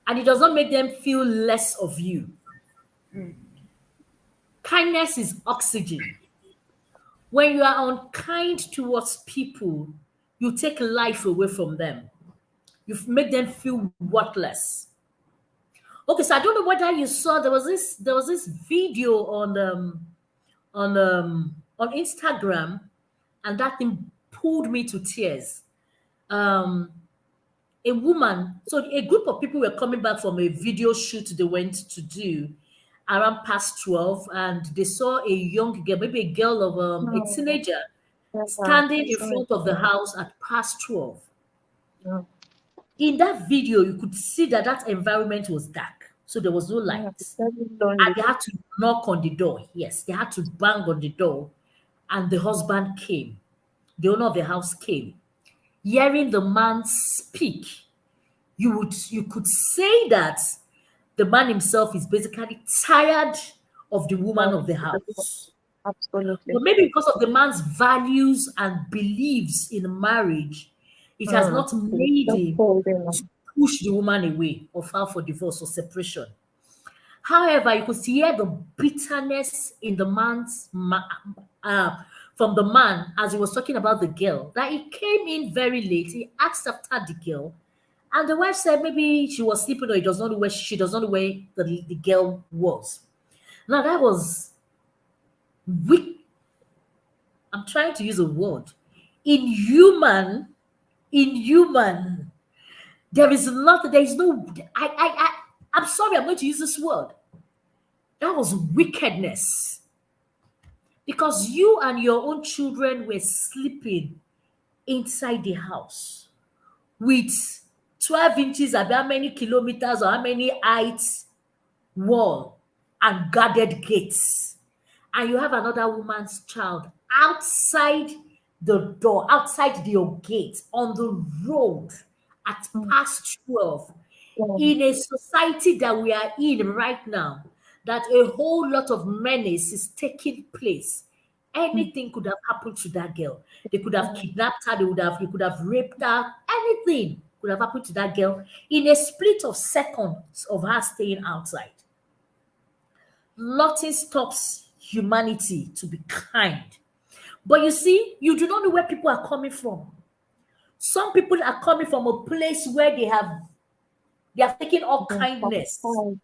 And it does not make them feel less of you. Kindness is oxygen. When you are unkind towards people, you take life away from them. You make them feel worthless. Okay, so I don't know whether you saw there was this video on Instagram, and that thing pulled me to tears. Um, a woman, so a group of people were coming back from a video shoot they went to do around past 12, and they saw a young girl, maybe a girl of a No, teenager, never. standing in Sorry. front of the house at past 12. No, In that video, you could see that that environment was dark, so there was no no, it's light. very And lonely. they had to knock on the door. Yes, they had to bang on the door. And the husband came. The owner of the house came. Hearing the man speak, you could say that the man himself is basically tired of the woman Oh, of the house. absolutely. But maybe because of the man's values and beliefs in marriage, it has Mm. not It's made just him holding on. to push the woman away or file for divorce or separation. However, you could hear the bitterness in the uh, from the man as he was talking about the girl. That he came in very late. He asked after the girl, and the wife said maybe she was sleeping or he does not know where she does not know where the girl was. Now that was weak. I'm trying to use a word. In human, in human, there is not, there is no, I'm sorry, I'm going to use this word. That was wickedness. Because you and your own children were sleeping inside the house with 12 inches of how many kilometers or how many heights wall and guarded gates. And you have another woman's child outside the door, outside your gate, on the road at Mm. past 12, Mm. in a society that we are in right now, that a whole lot of menace is taking place. Mm. Anything could have happened to that girl. They could have Mm. kidnapped her, they could have raped her, anything could have happened to that girl in a split of seconds of her staying outside. Nothing stops humanity to be kind. But you see, you do not know where people are coming from. Some people are coming from a place where they have taken all Mm. kindness Mm.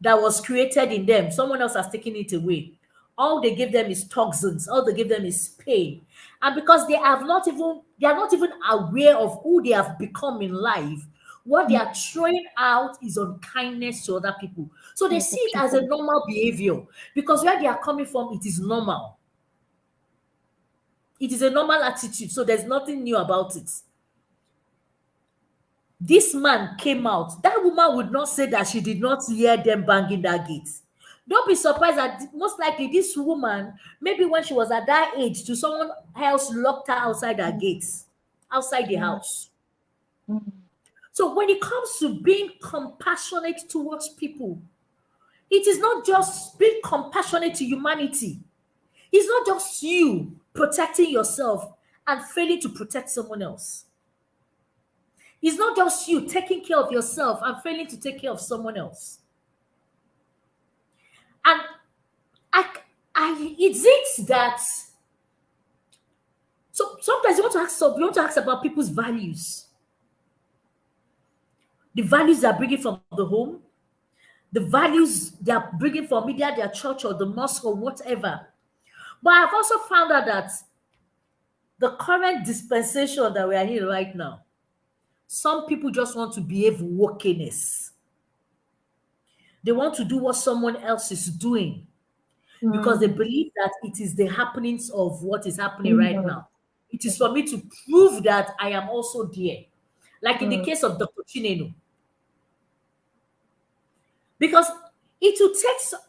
that was created in them. Someone else has taken it away. All they give them is toxins. All they give them is pain. And because they are not even aware of who they have become in life, what they Mm. are throwing out is unkindness to other people. So they Other see it as a people. normal behavior because where they are coming from, it is normal. It is a normal attitude. So there's nothing new about it. This man came out. That woman would not say that she did not hear them banging that gate. Don't be surprised that most likely this woman, maybe when she was at that age, to someone else locked her outside her Mm. gates, outside the Mm. house. Mm. So when it comes to being compassionate towards people, it is not just being compassionate to humanity. It's not just you protecting yourself and failing to protect someone else. It's not just you taking care of yourself and failing to take care of someone else. And I, it's it that so sometimes you want to ask about people's values, the values they are bringing from the home, the values they are bringing from media, their church or the mosque or whatever. But I've also found out that the current dispensation that we are in right now, some people just want to behave wokeness. They want to do what someone else is doing because they Mm. believe that it is the happenings of what is happening right Mm. now. It is for me to prove that I am also there. Like in the Mm. case of Dr. Chinenu, because it will take,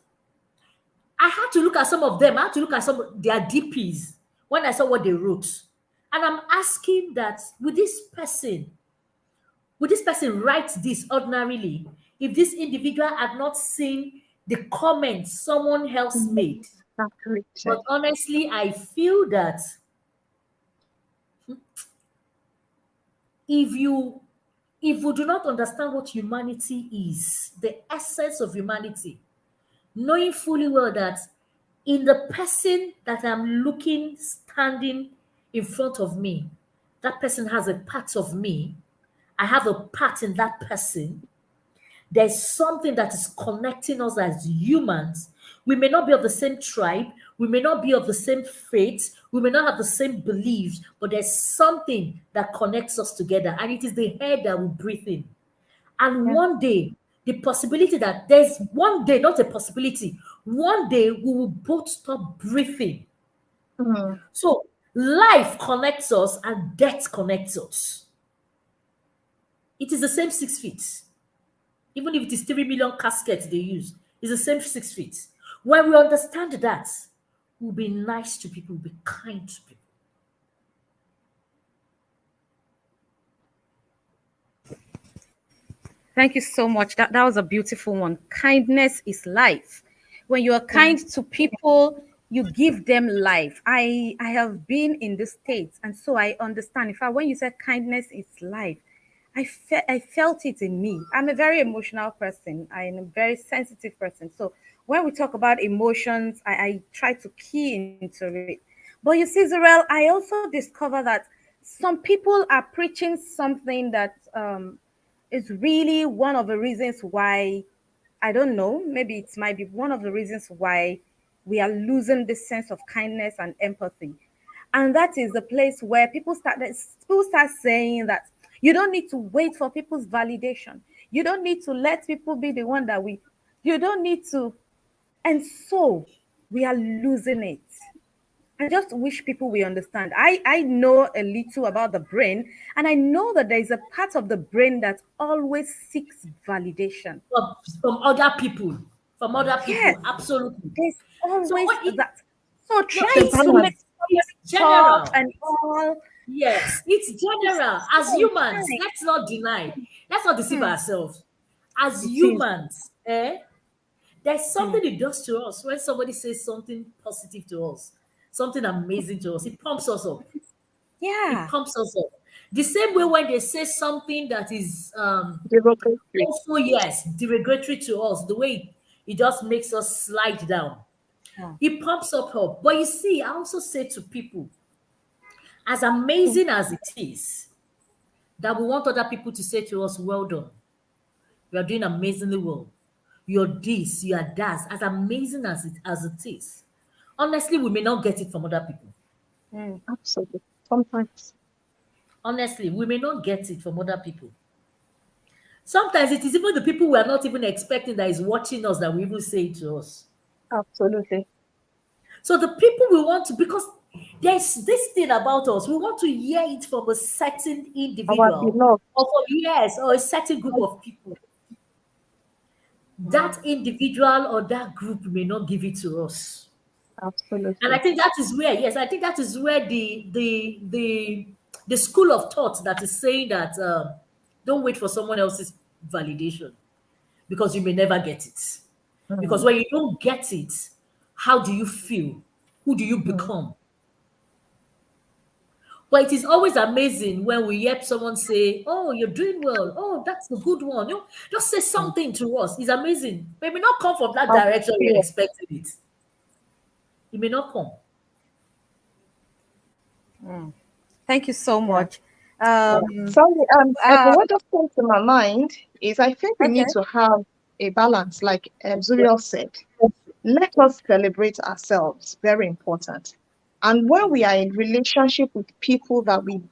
I had to look at some of them, I had to look at some of their DPs when I saw what they wrote. And I'm asking that would this person write this ordinarily if this individual had not seen the comments someone else Mm. made? That's But Richard. honestly, I feel that if you if we do not understand what humanity is, the essence of humanity, knowing fully well that in the person that I'm looking standing in front of me, that person has a part of me, I have a part in that person. There's something that is connecting us as humans. We may not be of the same tribe, we may not be of the same faith, we may not have the same beliefs, but there's something that connects us together, and it is the air that we breathe in. And Yeah. one day, the possibility that there's one day, not a possibility, one day we will both stop breathing. Mm. So life connects us and death connects us. It is the same 6 feet. Even if it is 3 million caskets they use, it's the same 6 feet. When we understand that, we'll be nice to people, we'll be kind to people. Thank you so much. That was a beautiful one. Kindness is life. When you are Yeah. kind to people, you give them life. I have been in the States, and so I understand. In fact, when you said kindness is life, I felt it in me. I'm a very emotional person. I'm a very sensitive person. So when we talk about emotions, I try to key into it. But you see, Zarel, I also discover that some people are preaching something that is really one of the reasons why, I don't know, maybe it might be one of the reasons why we are losing this sense of kindness and empathy. And that is the place where people start saying that you don't need to wait for people's validation. You don't need to let people be the one that we you don't need to. And so we are losing it. I just wish people will understand. I know a little about the brain, and I know that there is a part of the brain that always seeks validation. from, from other people, from other Yes, people, absolutely. there's So always what it that. So no, The trying to make balance. somebody it's top general. and all Yes, it's is general. As so humans, high. let's not deny, let's not deceive Hmm, ourselves. As It is. humans, there's hmm. something it does to us when somebody says something positive to us, something amazing to us. It pumps us up. It Yeah. pumps us up. The same way when they say something that is Derogatory. also, yes, derogatory to us, the way it just makes us slide down. Hmm, It pumps up. But you see, I also say to people, as Mm. amazing as it is, that we want other people to say to us, well done, you are doing amazingly well. You're this, you are that, as amazing as it is. Honestly, we may not get it from other people. hmm. Absolutely. Sometimes. Honestly, we may not get it from other people. Sometimes it is even the people we are not even expecting that is watching us that we even say it to us. Absolutely. So the people we want to, because there's this thing about us, we want to hear it from a certain Our individual beloved. or from yes, or a certain group of people. That individual or that group may not give it to us. And I Absolutely. think that is where, yes, I think that is where the school of thought that is saying that don't wait for someone else's validation because you may never get it. Because Mm. when you don't get it, how do you feel? Who do you Mm. become? But it is always amazing when we hear someone say, "Oh, you're doing well. Oh, that's a good one." Just say Mm. something to us. It's amazing. But it may not come from that How to direction we're feel. expecting it. It may not come. Thank you so Yeah. much. Yeah. Um, Sorry, uh, what just came to my mind is I think we need okay. to have a balance, like Zuriel said. Let us celebrate ourselves. Very important. And when we are in relationship with people that we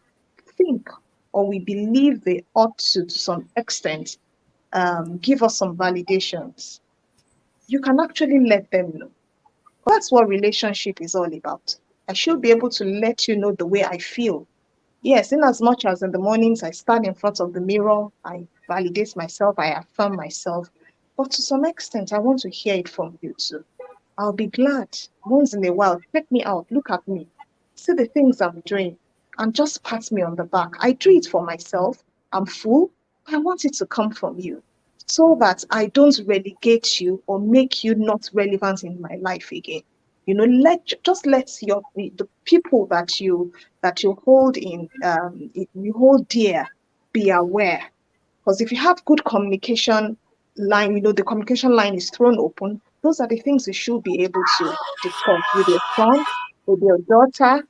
think or we believe they ought to some extent, give us some validations, you can actually let them know. That's what relationship is all about. I should be able to let you know the way I feel. Yes, in as much as in the mornings I stand in front of the mirror, I validate myself, I affirm myself. But to some extent, I want to hear it from you too. I'll be glad once in a while. Check me out, look at me, see the things I'm doing, and just pat me on the back. I do it for myself. I'm full. I want it to come from you so that I don't relegate you or make you not relevant in my life again. Just let the people that you hold you hold dear be aware, because if you have good communication line, the communication line is thrown open. Those are the things you should be able to discuss with your son, with your daughter,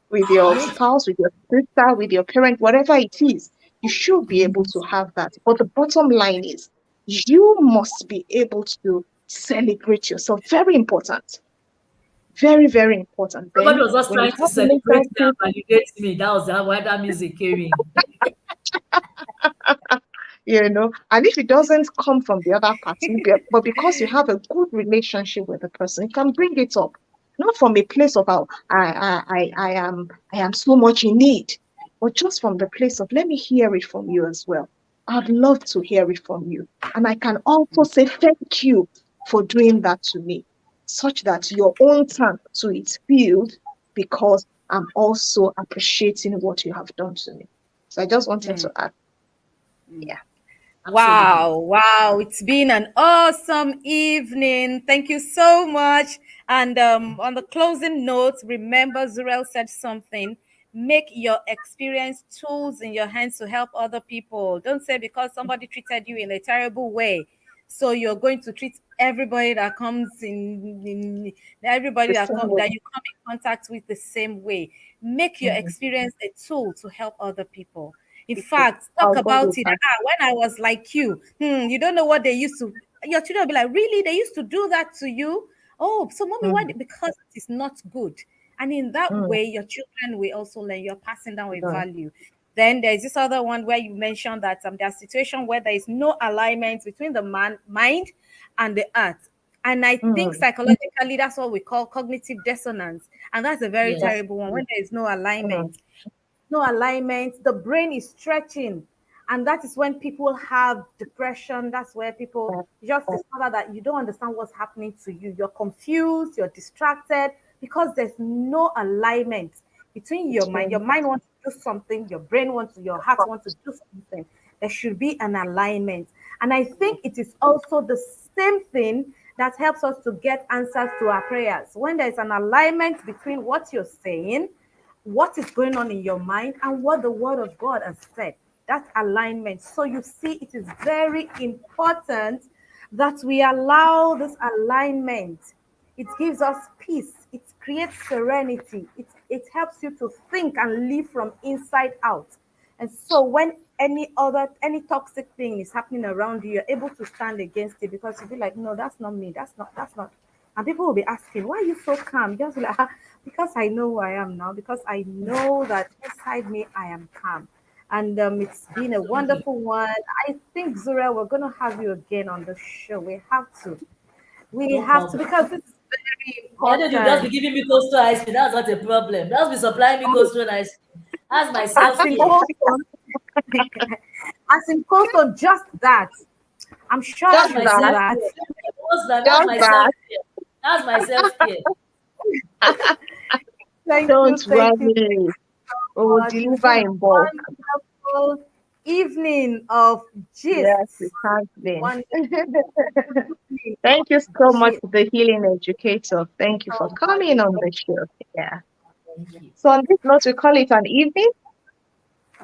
with your spouse, with your sister, with your parent, whatever it is. You should be able to have that. But the bottom line is you must be able to celebrate yourself. Very important. Very, very important. Somebody Then was just when you trying to have celebrate me relationship, and validate me. That was why that music came in. and if it doesn't come from the other party, but because you have a good relationship with the person, you can bring it up, not from a place of, oh, I am so much in need, but just from the place of, let me hear it from you as well. I'd love to hear it from you, and I can also say thank you for doing that to me, such that your own tank too is filled, because I'm also appreciating what you have done to me. So I just wanted to add, yeah. Absolutely. Wow, wow. It's been an awesome evening. Thank you so much. And on the closing note, remember Zurel said something. Make your experience tools in your hands to help other people. Don't say because somebody treated you in a terrible way, so you're going to treat everybody that comes in everybody The same way. that you come in contact with the same way. Make your Mhm. experience a tool to help other people. In People. fact, talk I'll go about with it. that. When I was like you, you don't know what they used to. Your children will be like, really? They used to do that to you? Oh, so mommy, why? Mhm. Because it is not good. And in that Mm. way, your children will also learn. You're passing down a Right. value. Then there's this other one where you mentioned that there's a situation where there is no alignment between the mind and the earth. And I think Mm. psychologically, that's what we call cognitive dissonance. And that's a very Yeah. Yes. terrible one when there is no Mm. alignment. No alignment, the brain is stretching. And that is when people have depression. That's where people Yeah. just discover that you don't understand what's happening to you. You're confused, you're distracted because there's no alignment between your mind. Your Between mind wants to do something, your brain wants to, your heart wants to do something. There should be an alignment. And I think it is also the same thing that helps us to get answers to our prayers. When there's an alignment between what you're saying, what is going on in your mind, and what the word of God has said. That alignment. So you see, it is very important that we allow this alignment. It gives us peace. It creates serenity. It helps you to think and live from inside out. And so when any toxic thing is happening around you, you're able to stand against it because you'll be like, no, that's not me. That's not. And people will be asking, why are you so calm? Just like, "Ah, because I know who I am now, because I know that inside me I am calm." And it's been a Absolutely. wonderful one. I think, Zura, we're going to have you again on the show. We have to. We No have to problem. because this is very The other you just be important. giving me coastal ice cream. That's not a problem. Just be supplying me Oh, coastal ice cream. That's my as self in care. Coastal, as in Coastal, just that. I'm sure That's just she'll my do that. that. that. What's that? That's Just my self that. care. That's my self care. Don't Thank you worry. We so will much. It's deliver been a in bulk. wonderful evening of gist. Yes, it has been. Wonderful evening Thank you of so much, gist. the healing educator. Thank you for So much. coming on the show. Yeah. Thank you. So on this note, we call it an evening.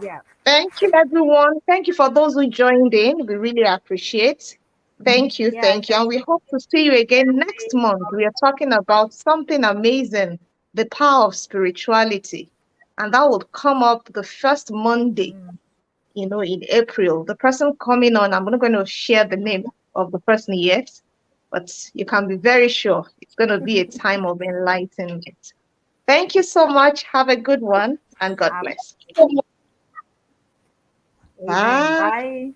Yeah. Thank you, everyone. Thank you for those who joined in. We really appreciate. Thank you, Yeah. thank you. And we hope to see you again next month. We are talking about something amazing, the power of spirituality. And that will come up the first Monday, in April. The person coming on, I'm not going to share the name of the person yet, but you can be very sure it's going to be a time of enlightenment. Thank you so much. Have a good one, and God Have- bless. Amen. Bye. Bye.